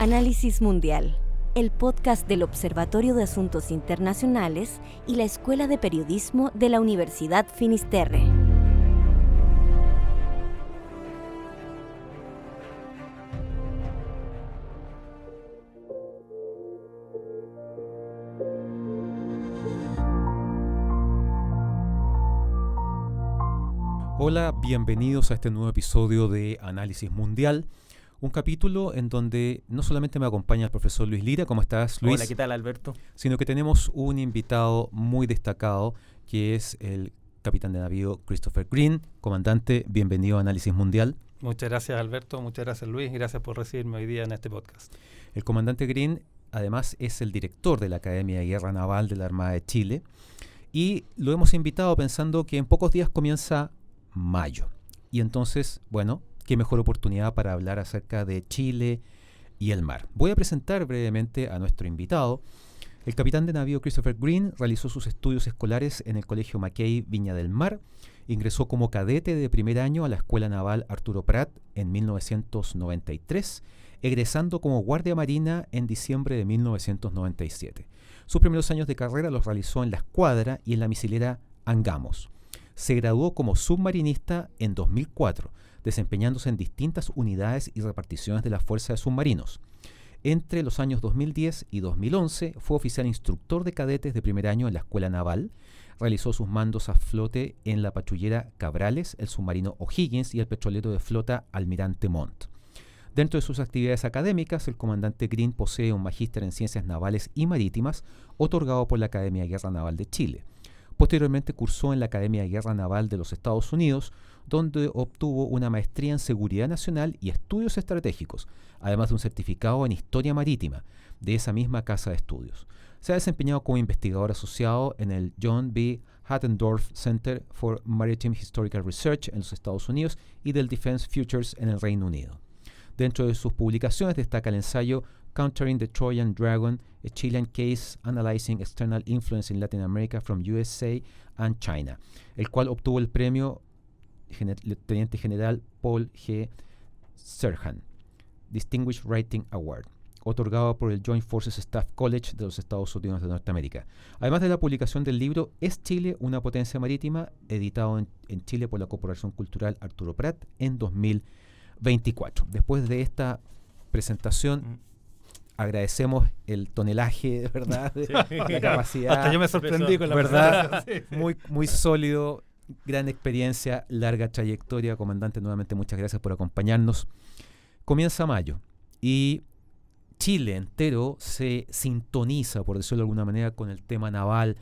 Análisis Mundial, el podcast del Observatorio de Asuntos Internacionales y la Escuela de Periodismo de la Universidad Finisterre. Hola, bienvenidos a este nuevo episodio de Análisis Mundial, un capítulo en donde no solamente me acompaña el profesor Luis Lira. ¿Cómo estás, Luis? Hola, ¿qué tal, Alberto? Sino que tenemos un invitado muy destacado, que es el capitán de navío Christopher Green. Comandante, bienvenido a Análisis Mundial. Muchas gracias, Alberto. Muchas gracias, Luis. Gracias por recibirme hoy día en este podcast. El comandante Green, además, es el director de la Academia de Guerra Naval de la Armada de Chile, y lo hemos invitado pensando que en pocos días comienza mayo. Y entonces, bueno, qué mejor oportunidad para hablar acerca de Chile y el mar. Voy a presentar brevemente a nuestro invitado. El capitán de navío Christopher Green realizó sus estudios escolares en el Colegio Mackay Viña del Mar. Ingresó como cadete de primer año a la Escuela Naval Arturo Prat en 1993, egresando como guardia marina en diciembre de 1997. Sus primeros años de carrera los realizó en la escuadra y en la misilera Angamos. Se graduó como submarinista en 2004, desempeñándose en distintas unidades y reparticiones de la Fuerza de Submarinos. Entre los años 2010 y 2011 fue oficial instructor de cadetes de primer año en la Escuela Naval. Realizó sus mandos a flote en la patrullera Cabrales, el submarino O'Higgins y el petrolero de flota Almirante Montt. Dentro de sus actividades académicas, el comandante Green posee un magíster en Ciencias Navales y Marítimas otorgado por la Academia de Guerra Naval de Chile. Posteriormente cursó en la Academia de Guerra Naval de los Estados Unidos, donde obtuvo una maestría en Seguridad Nacional y Estudios Estratégicos, además de un certificado en Historia Marítima de esa misma casa de estudios. Se ha desempeñado como investigador asociado en el John B. Hattendorf Center for Maritime Historical Research en los Estados Unidos y del Defense Futures en el Reino Unido. Dentro de sus publicaciones destaca el ensayo Countering the Trojan Dragon, a Chilean Case Analyzing External Influence in Latin America from USA and China, el cual obtuvo el premio Teniente General Paul G. Serhan, Distinguished Writing Award, otorgado por el Joint Forces Staff College de los Estados Unidos de Norteamérica. Además de la publicación del libro ¿Es Chile una potencia marítima?, editado en Chile por la Corporación Cultural Arturo Prat en 2024. Después de esta presentación, agradecemos el tonelaje, de verdad, la capacidad. Hasta yo me sorprendí con la verdad. Muy sólido, gran experiencia, larga trayectoria. Comandante, nuevamente muchas gracias por acompañarnos. Comienza mayo y Chile entero se sintoniza, por decirlo de alguna manera, con el tema naval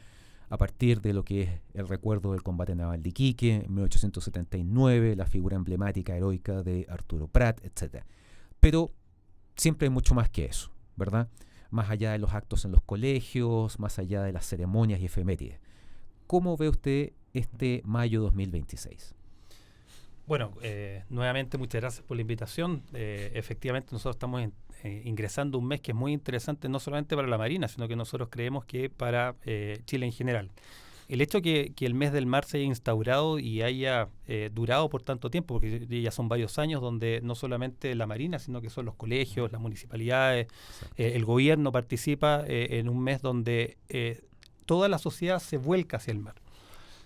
a partir de lo que es el recuerdo del combate naval de Iquique en 1879, la figura emblemática, heroica de Arturo Prat, etc. Pero siempre hay mucho más que eso, ¿verdad? Más allá de los actos en los colegios, más allá de las ceremonias y efemérides. ¿Cómo ve usted este mayo 2026? Bueno, nuevamente muchas gracias por la invitación. Efectivamente, nosotros estamos ingresando un mes que es muy interesante, no solamente para la Marina, sino que nosotros creemos que para Chile en general. El hecho que el mes del mar se haya instaurado y haya durado por tanto tiempo, porque ya son varios años donde no solamente la Marina, sino que son los colegios, las municipalidades, el gobierno participa en un mes donde toda la sociedad se vuelca hacia el mar.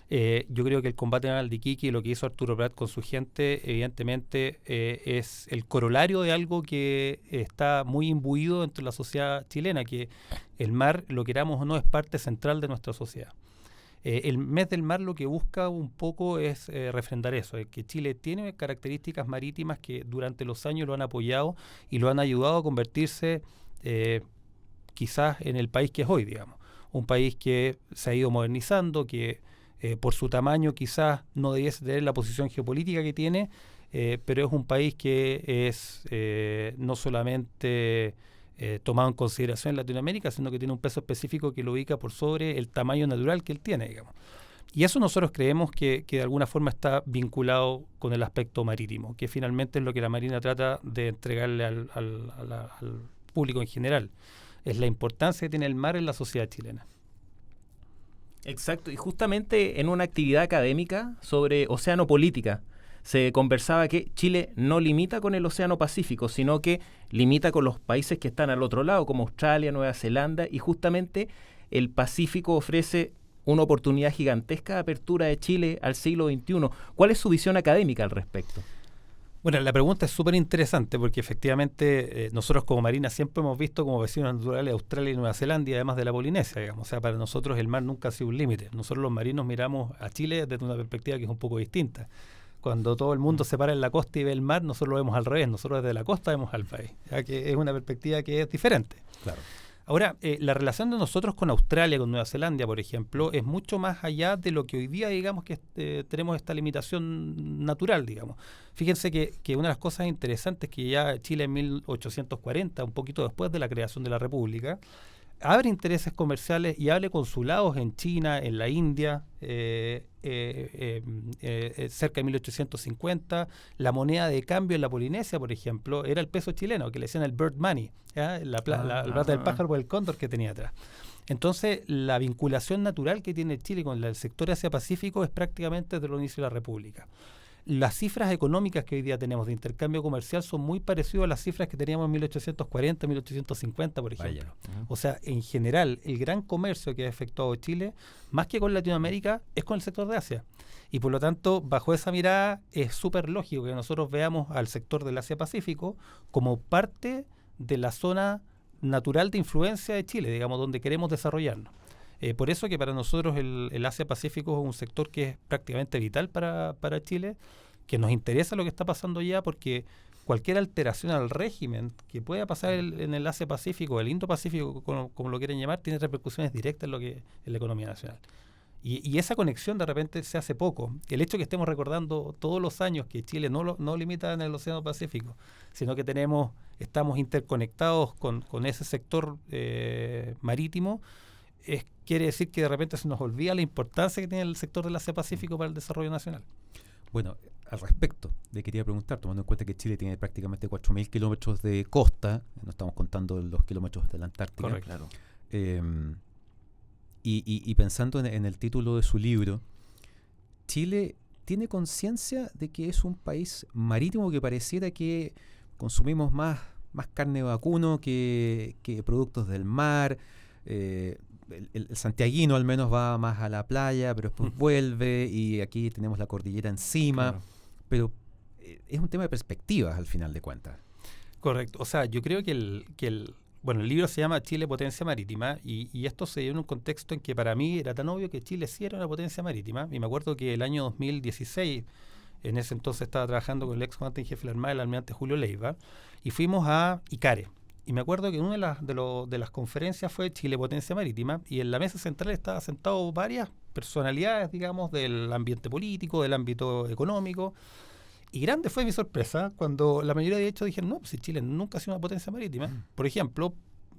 Yo creo que el combate naval de Iquique y lo que hizo Arturo Prat con su gente, evidentemente, es el corolario de algo que está muy imbuido dentro de la sociedad chilena, que el mar, lo queramos o no, es parte central de nuestra sociedad. El mes del mar lo que busca un poco es refrendar eso, que Chile tiene características marítimas que durante los años lo han apoyado y lo han ayudado a convertirse quizás en el país que es hoy, digamos. Un país que se ha ido modernizando, que por su tamaño quizás no debiese tener la posición geopolítica que tiene, pero es un país que es no solamente tomado en consideración en Latinoamérica, sino que tiene un peso específico que lo ubica por sobre el tamaño natural que él tiene, digamos. Y eso nosotros creemos que de alguna forma está vinculado con el aspecto marítimo, que finalmente es lo que la Marina trata de entregarle al público en general. Es la importancia que tiene el mar en la sociedad chilena. Exacto, y justamente en una actividad académica sobre oceanopolítica se conversaba que Chile no limita con el Océano Pacífico, sino que limita con los países que están al otro lado, como Australia, Nueva Zelanda, y justamente el Pacífico ofrece una oportunidad gigantesca de apertura de Chile al siglo XXI. ¿Cuál es su visión académica al respecto? Bueno, la pregunta es súper interesante porque efectivamente nosotros como Marina siempre hemos visto como vecinos naturales Australia y Nueva Zelanda y además de la Polinesia, digamos. O sea, para nosotros el mar nunca ha sido un límite. Nosotros los marinos miramos a Chile desde una perspectiva que es un poco distinta. Cuando todo el mundo se para en la costa y ve el mar, nosotros lo vemos al revés. Nosotros desde la costa vemos al país, ya que es una perspectiva que es diferente. Claro. Ahora, la relación de nosotros con Australia, con Nueva Zelanda, por ejemplo, es mucho más allá de lo que hoy día, digamos, que tenemos esta limitación natural, digamos. Fíjense que una de las cosas interesantes que ya Chile en 1840, un poquito después de la creación de la República, abre intereses comerciales y abre consulados en China, en la India, cerca de 1850. La moneda de cambio en la Polinesia, por ejemplo, era el peso chileno, que le decían el bird money, ¿ya? La plata del pájaro por el cóndor que tenía atrás. Entonces, la vinculación natural que tiene Chile con el sector Asia-Pacífico es prácticamente desde el inicio de la República. Las cifras económicas que hoy día tenemos de intercambio comercial son muy parecidas a las cifras que teníamos en 1840, 1850, por ejemplo. O sea, en general, el gran comercio que ha efectuado Chile, más que con Latinoamérica, es con el sector de Asia. Y por lo tanto, bajo esa mirada, es súper lógico que nosotros veamos al sector del Asia-Pacífico como parte de la zona natural de influencia de Chile, digamos, donde queremos desarrollarnos. Por eso que para nosotros el Asia-Pacífico es un sector que es prácticamente vital para Chile, que nos interesa lo que está pasando allá, porque cualquier alteración al régimen que pueda pasar en el Asia-Pacífico, el Indo-Pacífico, como lo quieren llamar, tiene repercusiones directas en la economía nacional. Y esa conexión de repente se hace poco. El hecho que estemos recordando todos los años que Chile no limita en el Océano Pacífico, sino que estamos interconectados con ese sector marítimo, quiere decir que de repente se nos olvida la importancia que tiene el sector del Asia-Pacífico para el desarrollo nacional. Bueno, al respecto, le quería preguntar, tomando en cuenta que Chile tiene prácticamente 4.000 kilómetros de costa, no estamos contando los kilómetros de la Antártica. Correcto. Claro. Y pensando en el título de su libro, Chile tiene conciencia de que es un país marítimo, que pareciera que consumimos más carne de vacuno que productos del mar. El santiaguino al menos va más a la playa, pero después vuelve, y aquí tenemos la cordillera encima. Claro. Pero es un tema de perspectivas al final de cuentas. Correcto. O sea, yo creo que el libro se llama Chile, potencia marítima, y esto se dio en un contexto en que para mí era tan obvio que Chile sí era una potencia marítima. Y me acuerdo que el año 2016, en ese entonces estaba trabajando con el ex comandante en jefe de la Armada, el almirante Julio Leiva, y fuimos a Icare. Y me acuerdo que una de las conferencias fue Chile, potencia marítima, y en la mesa central estaban sentados varias personalidades, digamos, del ambiente político, del ámbito económico. Y grande fue mi sorpresa cuando la mayoría de hecho dijeron, no, pues si Chile nunca ha sido una potencia marítima. Por ejemplo,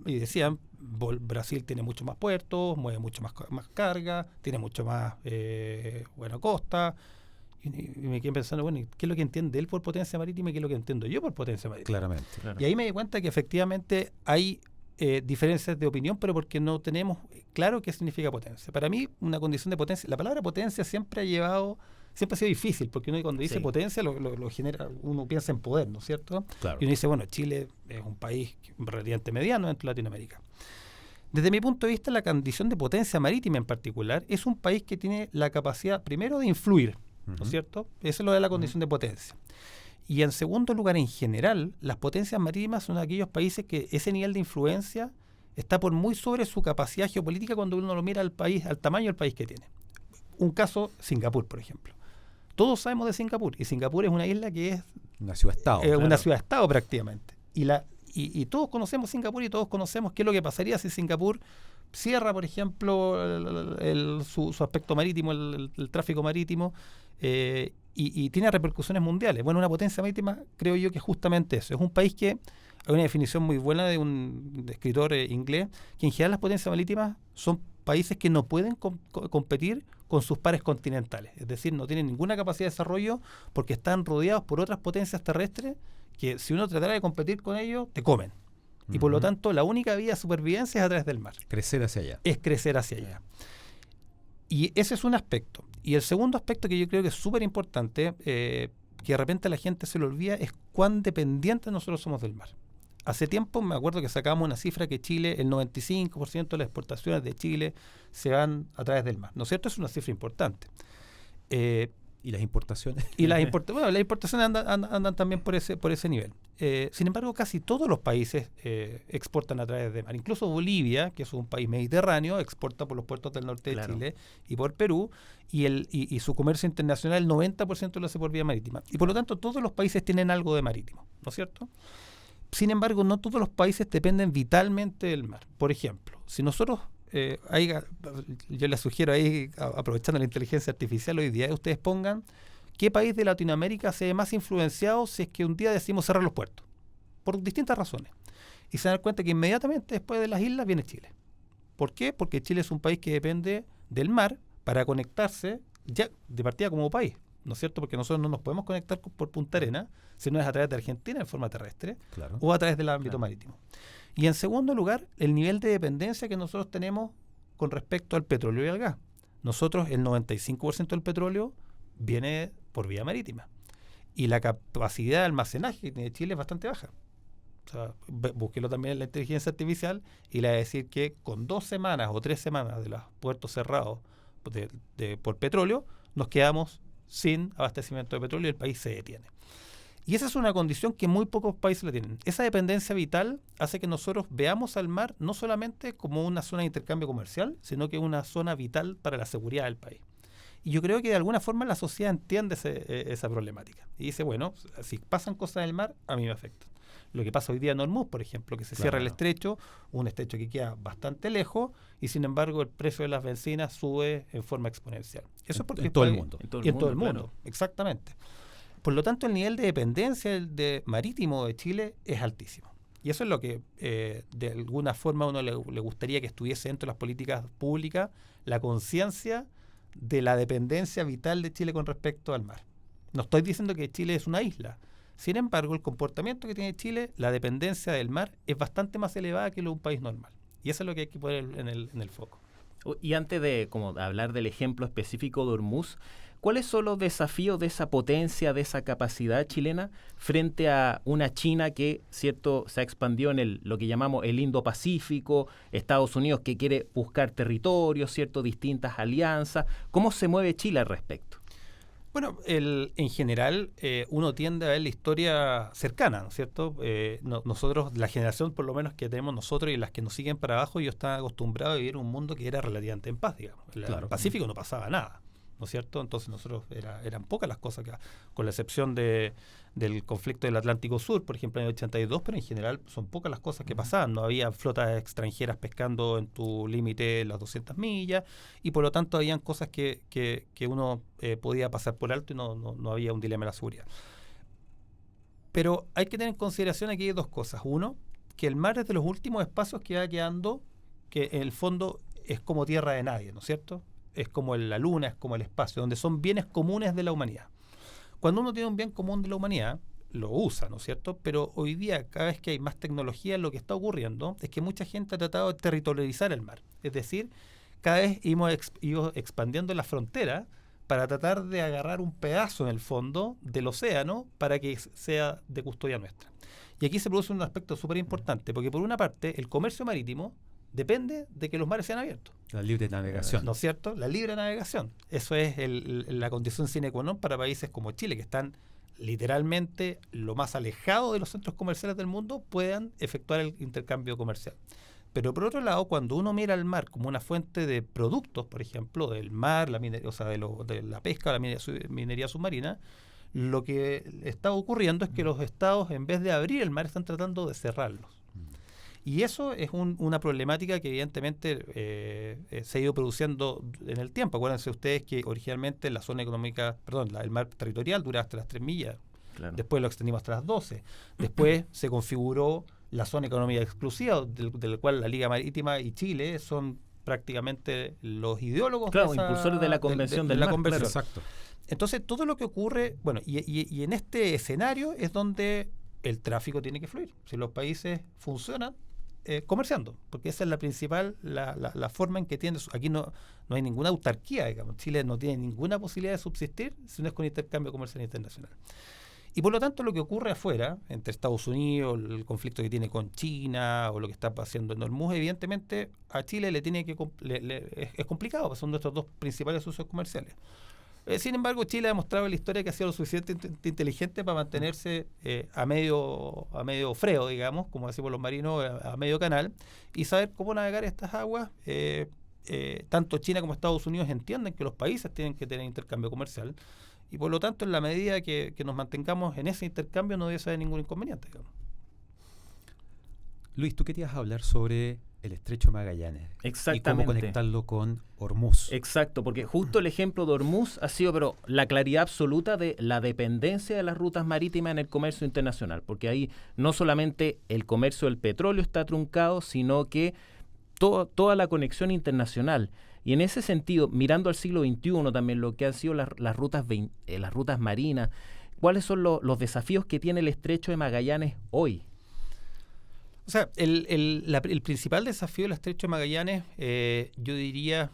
y decían, Brasil tiene mucho más puertos, mueve mucho más carga, tiene mucho más buena costa. Y me quedé pensando, bueno, ¿qué es lo que entiende él por potencia marítima y qué es lo que entiendo yo por potencia marítima? Claramente. Claro. Y ahí me di cuenta que efectivamente hay diferencias de opinión, pero porque no tenemos claro qué significa potencia. Para mí, una condición de potencia, la palabra potencia siempre ha sido difícil, porque uno cuando dice potencia lo genera, uno piensa en poder, ¿no es cierto? Claro. Y uno dice, bueno, Chile es un país relativamente mediano dentro de Latinoamérica. Desde mi punto de vista, la condición de potencia marítima en particular es un país que tiene la capacidad, primero, de influir, ¿no es cierto? Eso es lo de la condición de potencia. Y en segundo lugar, en general, las potencias marítimas son aquellos países que ese nivel de influencia está por muy sobre su capacidad geopolítica cuando uno lo mira al país, al tamaño del país que tiene. Un caso, Singapur, por ejemplo. Todos sabemos de Singapur, y Singapur es una isla que es una ciudad-estado. Una ciudad-estado prácticamente. Y todos conocemos Singapur y todos conocemos qué es lo que pasaría si Singapur cierra, por ejemplo, su aspecto marítimo, el tráfico marítimo, y tiene repercusiones mundiales. Bueno, una potencia marítima creo yo que es justamente eso. Es un país que, hay una definición muy buena de un escritor inglés, que en general las potencias marítimas son países que no pueden competir con sus pares continentales. Es decir, no tienen ninguna capacidad de desarrollo porque están rodeados por otras potencias terrestres que si uno tratara de competir con ellos, te comen. Y por lo tanto, la única vía de supervivencia es a través del mar. Crecer hacia allá. Es crecer hacia allá. Y ese es un aspecto. Y el segundo aspecto que yo creo que es súper importante, que de repente a la gente se le olvida es cuán dependientes nosotros somos del mar. Hace tiempo me acuerdo que sacábamos una cifra que Chile, el 95% de las exportaciones de Chile se van a través del mar, ¿no es cierto? Es una cifra importante. ¿Y las importaciones? Las importaciones andan también por ese nivel. Sin embargo, casi todos los países exportan a través del mar. Incluso Bolivia, que es un país mediterráneo, exporta por los puertos del norte de Chile y por Perú, y su comercio internacional, el 90% lo hace por vía marítima. Y por lo tanto, todos los países tienen algo de marítimo, ¿no es cierto? Sin embargo, no todos los países dependen vitalmente del mar. Por ejemplo, si nosotros... yo les sugiero ahí, aprovechando la inteligencia artificial hoy día, ustedes pongan qué país de Latinoamérica se ve más influenciado si es que un día decidimos cerrar los puertos, por distintas razones. Y se dan cuenta que inmediatamente después de las islas viene Chile. ¿Por qué? Porque Chile es un país que depende del mar para conectarse ya de partida como país, ¿no es cierto? Porque nosotros no nos podemos conectar por Punta Arenas si no es a través de Argentina en forma terrestre o a través del ámbito marítimo. Y en segundo lugar, el nivel de dependencia que nosotros tenemos con respecto al petróleo y al gas. Nosotros, el 95% del petróleo viene por vía marítima. Y la capacidad de almacenaje que tiene Chile es bastante baja. O sea, búsquelo también en la inteligencia artificial y le va a decir que con 2 semanas o 3 semanas de los puertos cerrados por petróleo, nos quedamos sin abastecimiento de petróleo y el país se detiene. Y esa es una condición que muy pocos países la tienen. Esa dependencia vital hace que nosotros veamos al mar no solamente como una zona de intercambio comercial, sino que una zona vital para la seguridad del país. Y yo creo que de alguna forma la sociedad entiende esa problemática. Y dice, bueno, si pasan cosas en el mar, a mí me afectan. Lo que pasa hoy día en Hormuz, por ejemplo, que se cierra el estrecho, un estrecho que queda bastante lejos, y sin embargo el precio de las bencinas sube en forma exponencial. Eso es porque en todo el mundo. En todo el mundo, exactamente. Por lo tanto, el nivel de dependencia marítimo de Chile es altísimo. Y eso es lo que de alguna forma a uno le gustaría que estuviese dentro de las políticas públicas, la conciencia de la dependencia vital de Chile con respecto al mar. No estoy diciendo que Chile es una isla. Sin embargo, el comportamiento que tiene Chile, la dependencia del mar, es bastante más elevada que lo de un país normal. Y eso es lo que hay que poner en el foco. Y antes de hablar del ejemplo específico de Hormuz, ¿cuáles son los desafíos de esa potencia, de esa capacidad chilena frente a una China que, cierto, se ha expandido en lo que llamamos el Indo-Pacífico, Estados Unidos que quiere buscar territorios, cierto, distintas alianzas? ¿Cómo se mueve Chile al respecto? Bueno, en general uno tiende a ver la historia cercana, ¿no es cierto? Nosotros, la generación por lo menos que tenemos nosotros y las que nos siguen para abajo, yo estaba acostumbrado a vivir un mundo que era relativamente en paz, digamos. En el Pacífico no pasaba nada, ¿no es cierto? Entonces nosotros eran pocas las cosas con la excepción del conflicto del Atlántico Sur, por ejemplo, en el 82, pero en general son pocas las cosas que pasaban. No había flotas extranjeras pescando en tu límite las 200 millas y por lo tanto habían cosas que uno podía pasar por alto y no había un dilema de la seguridad. Pero hay que tener en consideración aquí 2 cosas. Uno, que el mar es de los últimos espacios que va quedando, que en el fondo es como tierra de nadie, ¿no es cierto? Es como la luna, es como el espacio, donde son bienes comunes de la humanidad. Cuando uno tiene un bien común de la humanidad, lo usa, ¿no es cierto? Pero hoy día, cada vez que hay más tecnología, lo que está ocurriendo es que mucha gente ha tratado de territorializar el mar. Es decir, cada vez hemos ido expandiendo la frontera para tratar de agarrar un pedazo en el fondo del océano para que sea de custodia nuestra. Y aquí se produce un aspecto súper importante, porque por una parte, el comercio marítimo depende de que los mares sean abiertos. La libre navegación. ¿No es cierto? La libre navegación. Eso es la condición sine qua non para países como Chile, que están literalmente lo más alejado de los centros comerciales del mundo, puedan efectuar el intercambio comercial. Pero por otro lado, cuando uno mira al mar como una fuente de productos, por ejemplo, del mar, de la pesca, la minería submarina, lo que está ocurriendo es que los estados, en vez de abrir el mar, están tratando de cerrarlos. Y eso es una problemática que evidentemente se ha ido produciendo en el tiempo. Acuérdense ustedes que originalmente la zona económica, el mar territorial duraba hasta las 3 millas. Claro. Después lo extendimos hasta las 12. Después se configuró la zona económica exclusiva, del cual la Liga Marítima y Chile son prácticamente los ideólogos. Claro, impulsores de la Convención del Mar. Convención. Claro, exacto. Entonces, todo lo que ocurre, bueno, y en este escenario es donde el tráfico tiene que fluir. Si los países funcionan, comerciando, porque esa es la principal, la forma en que tiene. Aquí no hay ninguna autarquía, digamos. Chile no tiene ninguna posibilidad de subsistir si no es con intercambio comercial internacional. Y por lo tanto lo que ocurre afuera, entre Estados Unidos, el conflicto que tiene con China o lo que está pasando en Hormuz, evidentemente a Chile le tiene que es complicado, porque son nuestros dos principales socios comerciales. Sin embargo, Chile ha demostrado en la historia que ha sido lo suficientemente inteligente para mantenerse a medio freo, digamos, como decimos los marinos, a medio canal, y saber cómo navegar estas aguas. Tanto China como Estados Unidos entienden que los países tienen que tener intercambio comercial, y por lo tanto, en la medida que nos mantengamos en ese intercambio, no debe haber ningún inconveniente, digamos. Luis, tú querías hablar sobre el Estrecho de Magallanes. Exactamente. Y cómo conectarlo con Hormuz. Exacto, porque justo el ejemplo de Hormuz ha sido pero la claridad absoluta de la dependencia de las rutas marítimas en el comercio internacional, porque ahí no solamente el comercio del petróleo está truncado, sino que toda la conexión internacional. Y en ese sentido, mirando al siglo XXI también, lo que han sido las rutas marinas, ¿cuáles son los desafíos que tiene el Estrecho de Magallanes hoy? O sea, el principal desafío del Estrecho de Magallanes, yo diría,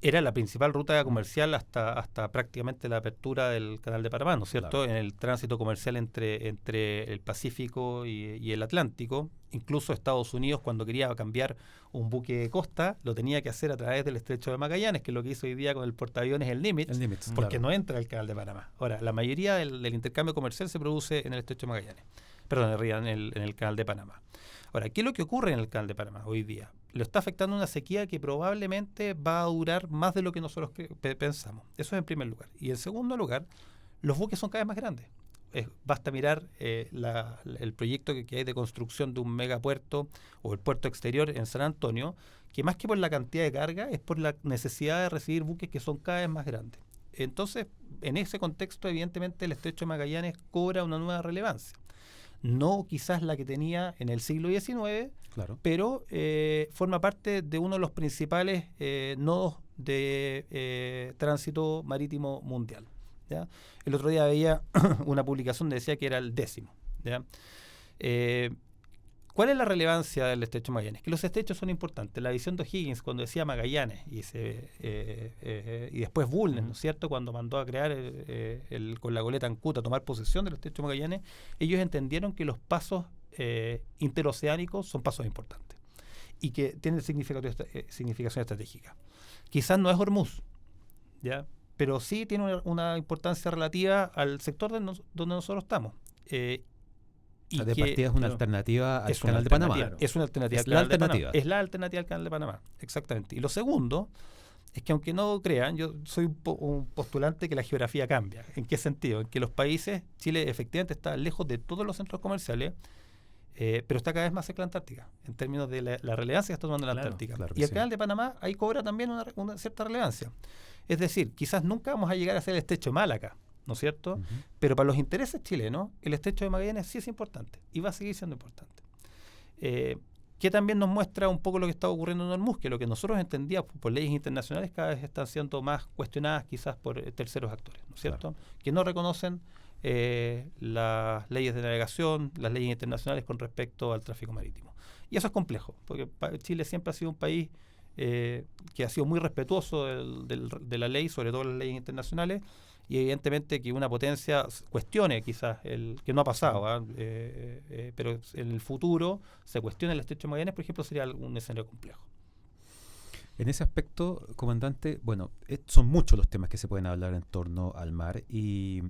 era la principal ruta comercial hasta prácticamente la apertura del Canal de Panamá, ¿no es cierto? Claro. En el tránsito comercial entre el Pacífico y el Atlántico. Incluso Estados Unidos, cuando quería cambiar un buque de costa, lo tenía que hacer a través del Estrecho de Magallanes, que es lo que hizo hoy día con el portaaviones el Nimitz, porque no entra el Canal de Panamá. Ahora, la mayoría del intercambio comercial se produce en el Estrecho de Magallanes. Perdón, en el Canal de Panamá. Ahora, ¿qué es lo que ocurre en el Canal de Panamá hoy día? Lo está afectando una sequía que probablemente va a durar más de lo que nosotros pensamos. Eso es en primer lugar. Y en segundo lugar, los buques son cada vez más grandes. Basta mirar el proyecto que hay de construcción de un megapuerto o el puerto exterior en San Antonio, que más que por la cantidad de carga, es por la necesidad de recibir buques que son cada vez más grandes. Entonces, en ese contexto, evidentemente, el Estrecho de Magallanes cobra una nueva relevancia. No quizás la que tenía en el siglo XIX, claro, pero forma parte de uno de los principales nodos de tránsito marítimo mundial, ¿ya? El otro día veía una publicación que decía que era el 10º, ¿ya? ¿Cuál es la relevancia del Estrecho de Magallanes? Que los estrechos son importantes. La visión de O'Higgins cuando decía Magallanes y después Bulnes, ¿no es cierto? Cuando mandó a crear con la goleta Ancuta, tomar posesión del Estrecho de Magallanes, ellos entendieron que los pasos interoceánicos son pasos importantes y que tienen significación estratégica. Quizás no es Hormuz, ¿ya? Pero sí tiene una importancia relativa al sector donde nosotros estamos. De partida es una alternativa al Canal de Panamá. Es una alternativa al Canal de Panamá. Es la alternativa al Canal de Panamá, exactamente. Y lo segundo es que, aunque no crean, yo soy un postulante que la geografía cambia. ¿En qué sentido? En que los países, Chile efectivamente está lejos de todos los centros comerciales, pero está cada vez más cerca de la Antártica, en términos de la relevancia que está tomando la Antártica. Claro, y el Canal de Panamá ahí cobra también una cierta relevancia. Es decir, quizás nunca vamos a llegar a ser el Estrecho de Malaca, ¿no es cierto? Uh-huh. Pero para los intereses chilenos, el Estrecho de Magallanes sí es importante y va a seguir siendo importante. Que también nos muestra un poco lo que está ocurriendo en Hormuz, que lo que nosotros entendíamos por leyes internacionales cada vez están siendo más cuestionadas quizás por terceros actores, ¿no es cierto? Claro. Que no reconocen las leyes de navegación, las leyes internacionales con respecto al tráfico marítimo. Y eso es complejo, porque Chile siempre ha sido un país que ha sido muy respetuoso de la ley, sobre todo las leyes internacionales, y evidentemente que una potencia cuestione quizás que no ha pasado, pero en el futuro se cuestione el Estrecho de Magallanes, por ejemplo, sería un escenario complejo. En ese aspecto, comandante, bueno, son muchos los temas que se pueden hablar en torno al mar, y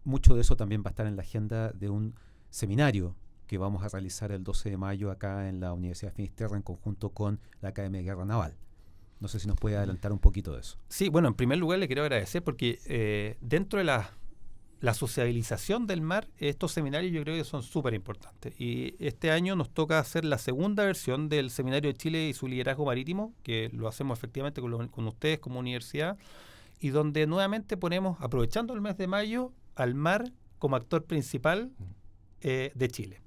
mucho de eso también va a estar en la agenda de un seminario que vamos a realizar el 12 de mayo acá en la Universidad de Finisterre en conjunto con la Academia de Guerra Naval. No sé si nos puede adelantar un poquito de eso. Sí, bueno, en primer lugar le quiero agradecer porque dentro de la sociabilización del mar, estos seminarios yo creo que son súper importantes. Y este año nos toca hacer la segunda versión del Seminario de Chile y su liderazgo marítimo, que lo hacemos efectivamente con ustedes como universidad, y donde nuevamente ponemos, aprovechando el mes de mayo, al mar como actor principal de Chile.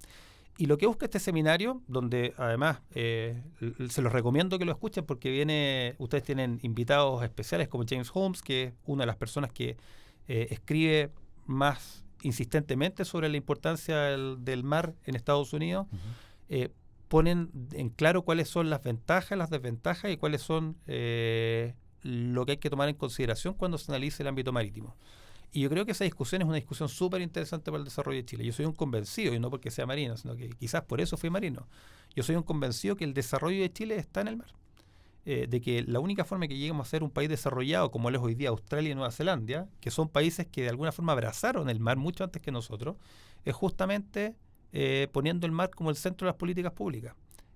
Y lo que busca este seminario, donde además se los recomiendo que lo escuchen porque ustedes tienen invitados especiales como James Holmes, que es una de las personas que escribe más insistentemente sobre la importancia del mar en Estados Unidos. Uh-huh. ponen en claro cuáles son las ventajas, las desventajas y cuáles son lo que hay que tomar en consideración cuando se analice el ámbito marítimo. Y yo creo que esa discusión es una discusión súper interesante para el desarrollo de Chile. Yo soy un convencido, y no porque sea marino, sino que quizás por eso fui marino. Yo soy un convencido que el desarrollo de Chile está en el mar. De que la única forma que lleguemos a ser un país desarrollado como lo es hoy día Australia y Nueva Zelanda, que son países que de alguna forma abrazaron el mar mucho antes que nosotros, es justamente poniendo el mar como el centro de las políticas públicas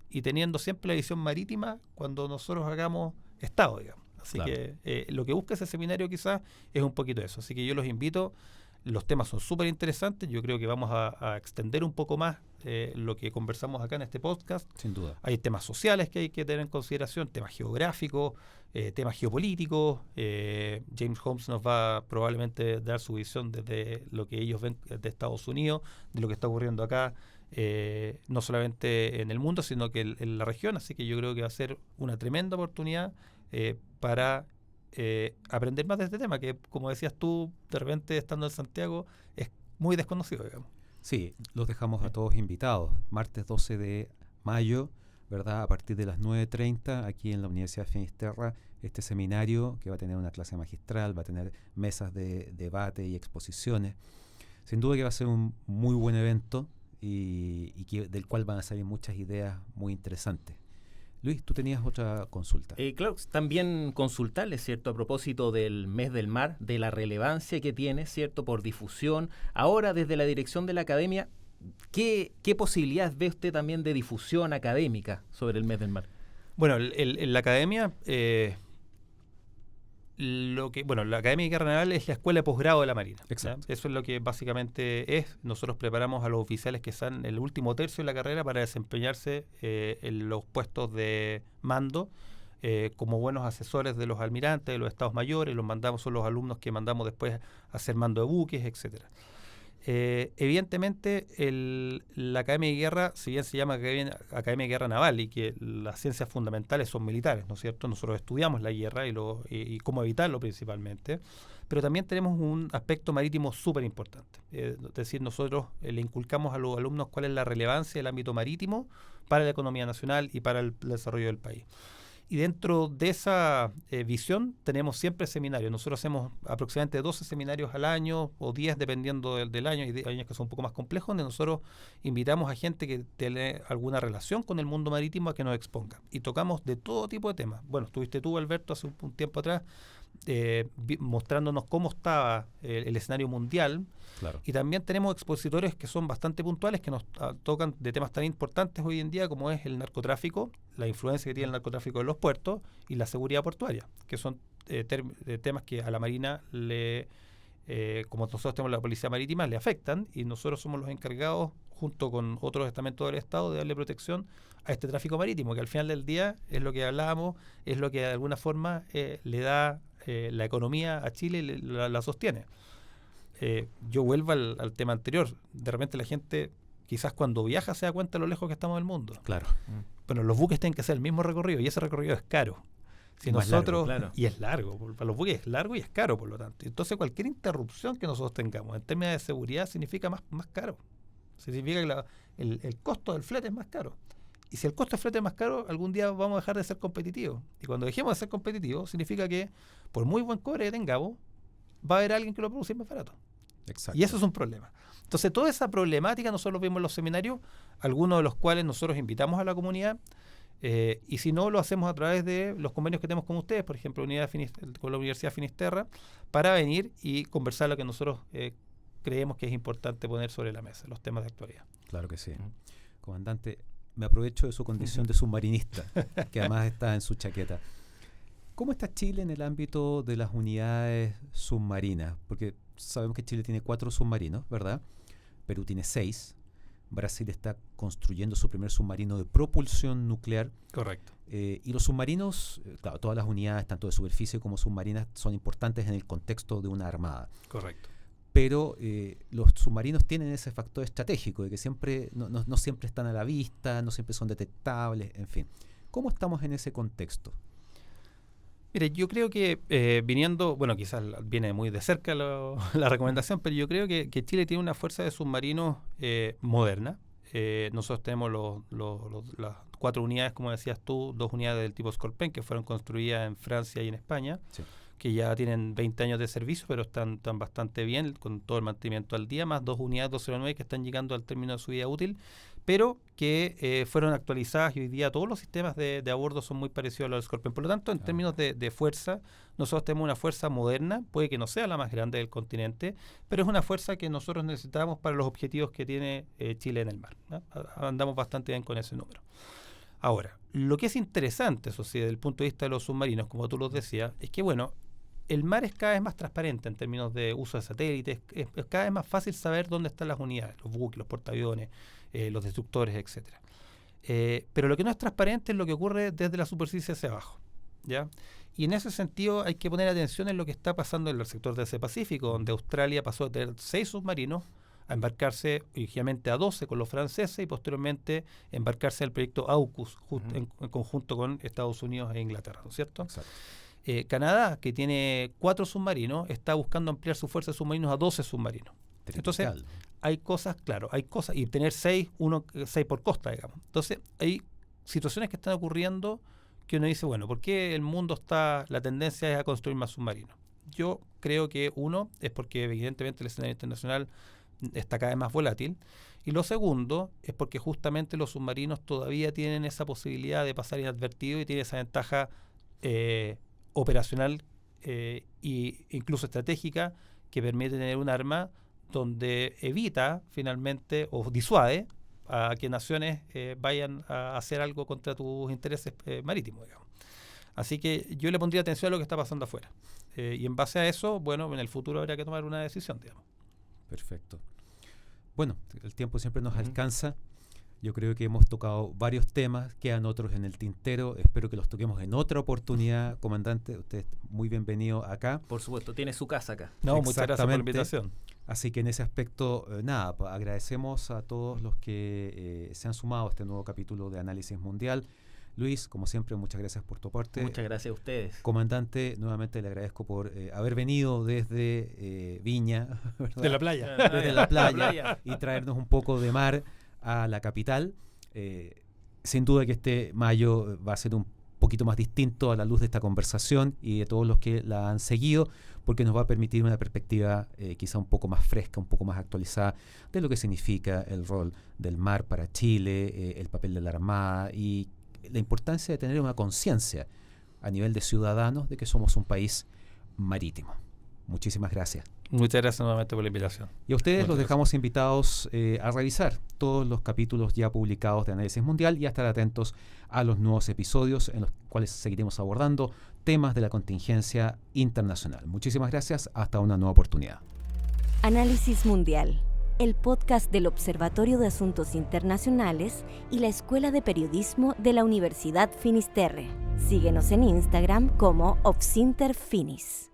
y teniendo siempre la visión marítima cuando nosotros hagamos Estado, digamos. Así Claro. que lo que busca ese seminario quizás es un poquito eso. Así que yo los invito, los temas son súper interesantes, yo creo que vamos a extender un poco más lo que conversamos acá en este podcast. Sin duda. Hay temas sociales que hay que tener en consideración, temas geográficos, temas geopolíticos. James Holmes nos va a probablemente dar su visión desde lo que ellos ven de Estados Unidos, de lo que está ocurriendo acá, no solamente en el mundo, sino que en la región. Así que yo creo que va a ser una tremenda oportunidad para aprender más de este tema, que como decías tú, de repente estando en Santiago, es muy desconocido, digamos. Sí, los dejamos a todos invitados. Martes 12 de mayo, ¿verdad? A partir de las 9:30, aquí en la Universidad de Finisterra, este seminario que va a tener una clase magistral, va a tener mesas de debate y exposiciones. Sin duda que va a ser un muy buen evento y del cual van a salir muchas ideas muy interesantes. Luis, tú tenías otra consulta. Claro, también consultarles, ¿cierto? A propósito del mes del mar, de la relevancia que tiene, ¿cierto? Por difusión. Ahora, desde la dirección de la academia, ¿qué posibilidades ve usted también de difusión académica sobre el mes del mar? Bueno, en la academia, la Academia de Guerra Naval es la escuela de posgrado de la Marina. Exacto. ¿Ya? Eso es lo que básicamente es. Nosotros preparamos a los oficiales que están en el último tercio de la carrera para desempeñarse en los puestos de mando como buenos asesores de los almirantes, de los estados mayores. Son los alumnos que mandamos después a hacer mando de buques, etcétera. Evidentemente la Academia de Guerra, si bien se llama Academia de Guerra Naval y que las ciencias fundamentales son militares, ¿no es cierto? Nosotros estudiamos la guerra y cómo evitarlo principalmente, pero también tenemos un aspecto marítimo súper importante. Es decir, nosotros le inculcamos a los alumnos cuál es la relevancia del ámbito marítimo para la economía nacional y para el desarrollo del país. Y dentro de esa visión tenemos siempre seminarios. Nosotros hacemos aproximadamente 12 seminarios al año o 10 dependiendo del año. Hay años que son un poco más complejos, donde nosotros invitamos a gente que tiene alguna relación con el mundo marítimo a que nos exponga. Y tocamos de todo tipo de temas. Bueno, estuviste tú, Alberto, hace un tiempo atrás mostrándonos cómo estaba el escenario mundial. Claro. Y también tenemos expositores que son bastante puntuales, que nos tocan de temas tan importantes hoy en día como es el narcotráfico, la influencia que tiene el narcotráfico en los puertos y la seguridad portuaria, que son temas que a la Marina como nosotros tenemos la Policía Marítima, le afectan y nosotros somos los encargados, junto con otros estamentos del Estado, de darle protección a este tráfico marítimo, que al final del día es lo que hablábamos, es lo que de alguna forma le da la economía a Chile y la sostiene. Yo vuelvo al tema anterior. De repente la gente, quizás cuando viaja, se da cuenta de lo lejos que estamos del mundo. Claro. Bueno, los buques tienen que hacer el mismo recorrido y ese recorrido es caro. Si Más nosotros, largo, claro. y es largo, para los buques es largo y es caro, por lo tanto. Entonces cualquier interrupción que nosotros tengamos en términos de seguridad significa más caro. Significa que el costo del flete es más caro. Y si el costo del flete es más caro, algún día vamos a dejar de ser competitivos. Y cuando dejemos de ser competitivos, significa que por muy buen cobre que tengamos, va a haber alguien que lo produce más barato. Exacto. Y eso es un problema. Entonces, toda esa problemática nosotros vimos en los seminarios, algunos de los cuales nosotros invitamos a la comunidad, y si no, lo hacemos a través de los convenios que tenemos con ustedes, por ejemplo, con la Universidad de Finisterra, para venir y conversar lo que nosotros creemos que es importante poner sobre la mesa, los temas de actualidad. Claro que sí. Comandante, me aprovecho de su condición de submarinista, que además está en su chaqueta. ¿Cómo está Chile en el ámbito de las unidades submarinas? Porque sabemos que Chile tiene 4 submarinos, ¿verdad? Perú tiene 6. Brasil está construyendo su primer submarino de propulsión nuclear. Correcto. Y los submarinos, claro, todas las unidades, tanto de superficie como submarinas, son importantes en el contexto de una armada. Correcto. Pero los submarinos tienen ese factor estratégico de que siempre no siempre están a la vista, no siempre son detectables, en fin. ¿Cómo estamos en ese contexto? Mire, yo creo que viniendo, bueno, quizás viene muy de cerca la recomendación, pero yo creo que Chile tiene una fuerza de submarinos moderna. nosotros tenemos las 4 unidades, como decías tú, 2 unidades del tipo Scorpion que fueron construidas en Francia y en España, Sí. que ya tienen 20 años de servicio, pero están bastante bien, con todo el mantenimiento al día, más 2 unidades 209 que están llegando al término de su vida útil, pero que fueron actualizadas y hoy día todos los sistemas de a bordo son muy parecidos a los del Scorpion. Por lo tanto, en términos de fuerza, nosotros tenemos una fuerza moderna, puede que no sea la más grande del continente, pero es una fuerza que nosotros necesitamos para los objetivos que tiene Chile en el mar, ¿no? Andamos bastante bien con ese número. Ahora, lo que es interesante, eso sí, desde el punto de vista de los submarinos, como tú los decías, es que, bueno, el mar es cada vez más transparente en términos de uso de satélites, es cada vez más fácil saber dónde están las unidades, los buques, los portaaviones, los destructores, etcétera. Pero lo que no es transparente es lo que ocurre desde la superficie hacia abajo, ¿ya? Y en ese sentido hay que poner atención en lo que está pasando en el sector del Pacífico, donde Australia pasó de tener 6 submarinos a embarcarse originalmente a 12 con los franceses y posteriormente embarcarse al proyecto AUKUS en conjunto con Estados Unidos e Inglaterra, ¿no es cierto? Exacto. Canadá, que tiene 4 submarinos, está buscando ampliar su fuerza de submarinos a 12 submarinos. Entonces, hay cosas, y tener 6 por costa, digamos. Entonces, hay situaciones que están ocurriendo que uno dice, bueno, ¿por qué el mundo la tendencia es a construir más submarinos? Yo creo que uno es porque evidentemente el escenario internacional está cada vez más volátil, y lo segundo es porque justamente los submarinos todavía tienen esa posibilidad de pasar inadvertido y tienen esa ventaja operacional e incluso estratégica que permite tener un arma donde evita finalmente o disuade a que naciones vayan a hacer algo contra tus intereses marítimos, digamos. Así que yo le pondría atención a lo que está pasando afuera. Y en base a eso, bueno, en el futuro habrá que tomar una decisión, digamos. Perfecto. Bueno, el tiempo siempre nos alcanza. Yo creo que hemos tocado varios temas, quedan otros en el tintero. Espero que los toquemos en otra oportunidad. Comandante, usted es muy bienvenido acá. Por supuesto, tiene su casa acá. No, muchas gracias por la invitación. Así que en ese aspecto, agradecemos a todos los que se han sumado a este nuevo capítulo de Análisis Mundial. Luis, como siempre, muchas gracias por tu aporte. Muchas gracias a ustedes. Comandante, nuevamente le agradezco por haber venido desde Viña, ¿verdad? De la playa. Desde la playa y traernos un poco de mar a la capital. Sin duda que este mayo va a ser un poquito más distinto a la luz de esta conversación y de todos los que la han seguido, porque nos va a permitir una perspectiva quizá un poco más fresca, un poco más actualizada de lo que significa el rol del mar para Chile, el papel de la Armada y la importancia de tener una conciencia a nivel de ciudadanos de que somos un país marítimo. Muchísimas gracias. Muchas gracias nuevamente por la invitación. Y a ustedes los dejamos invitados a revisar todos los capítulos ya publicados de Análisis Mundial y a estar atentos a los nuevos episodios en los cuales seguiremos abordando temas de la contingencia internacional. Muchísimas gracias. Hasta una nueva oportunidad. Análisis Mundial, el podcast del Observatorio de Asuntos Internacionales y la Escuela de Periodismo de la Universidad Finisterre. Síguenos en Instagram como Obsinterfinis.